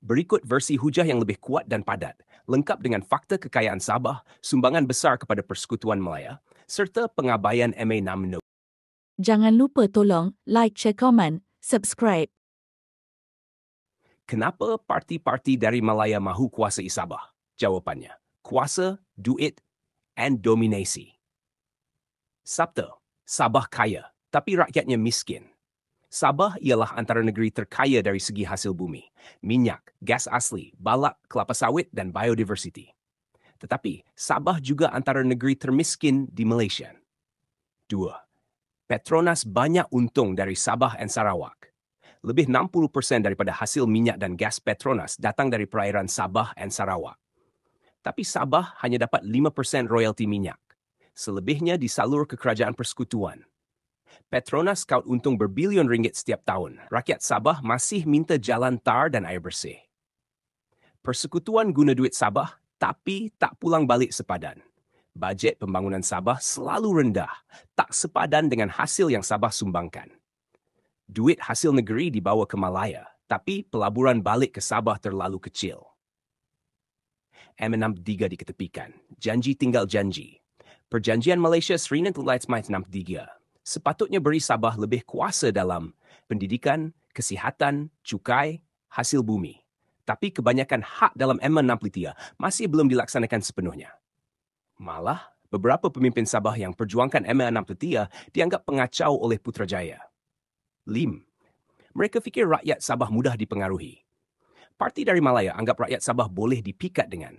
Berikut versi hujah yang lebih kuat dan padat, lengkap dengan fakta kekayaan Sabah, sumbangan besar kepada Persekutuan Malaya, serta pengabaian MA6 Jangan lupa tolong like, share, komen, subscribe. Kenapa parti-parti dari Malaya mahu kuasai Sabah? Jawapannya, kuasa, duit, and dominasi. Sabta, Sabah kaya, tapi rakyatnya miskin. Sabah ialah antara negeri terkaya dari segi hasil bumi, minyak, gas asli, balak, kelapa sawit dan biodiversiti. Tetapi Sabah juga antara negeri termiskin di Malaysia. 2. Petronas banyak untung dari Sabah dan Sarawak. Lebih 60% daripada hasil minyak dan gas Petronas datang dari perairan Sabah dan Sarawak. Tapi Sabah hanya dapat 5% royalti minyak. Selebihnya disalur ke kerajaan persekutuan. Petronas kaut untung berbilion ringgit setiap tahun. Rakyat Sabah masih minta jalan tar dan air bersih. Persekutuan guna duit Sabah, tapi tak pulang balik sepadan. Bajet pembangunan Sabah selalu rendah, tak sepadan dengan hasil yang Sabah sumbangkan. Duit hasil negeri dibawa ke Malaya, tapi pelaburan balik ke Sabah terlalu kecil. M63 diketepikan. Janji tinggal janji. Perjanjian Malaysia Sri Lanka 63 sepatutnya beri Sabah lebih kuasa dalam pendidikan, kesihatan, cukai, hasil bumi. Tapi kebanyakan hak dalam M63 masih belum dilaksanakan sepenuhnya. Malah, beberapa pemimpin Sabah yang perjuangkan M63 dianggap pengacau oleh Putrajaya. 5. Mereka fikir rakyat Sabah mudah dipengaruhi. Parti dari Malaya anggap rakyat Sabah boleh dipikat dengan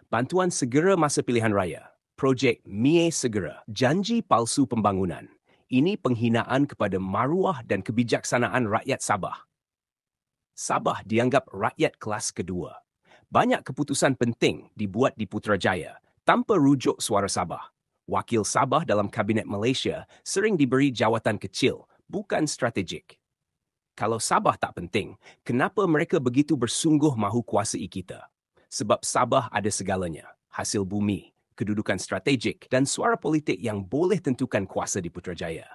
bantuan segera masa pilihan raya, projek MIE segera, janji palsu pembangunan. Ini penghinaan kepada maruah dan kebijaksanaan rakyat Sabah. Sabah dianggap rakyat kelas kedua. Banyak keputusan penting dibuat di Putrajaya tanpa rujuk suara Sabah. Wakil Sabah dalam Kabinet Malaysia sering diberi jawatan kecil, bukan strategik. Kalau Sabah tak penting, kenapa mereka begitu bersungguh mahu kuasai kita? Sebab Sabah ada segalanya, hasil bumi, kedudukan strategik dan suara politik yang boleh tentukan kuasa di Putrajaya.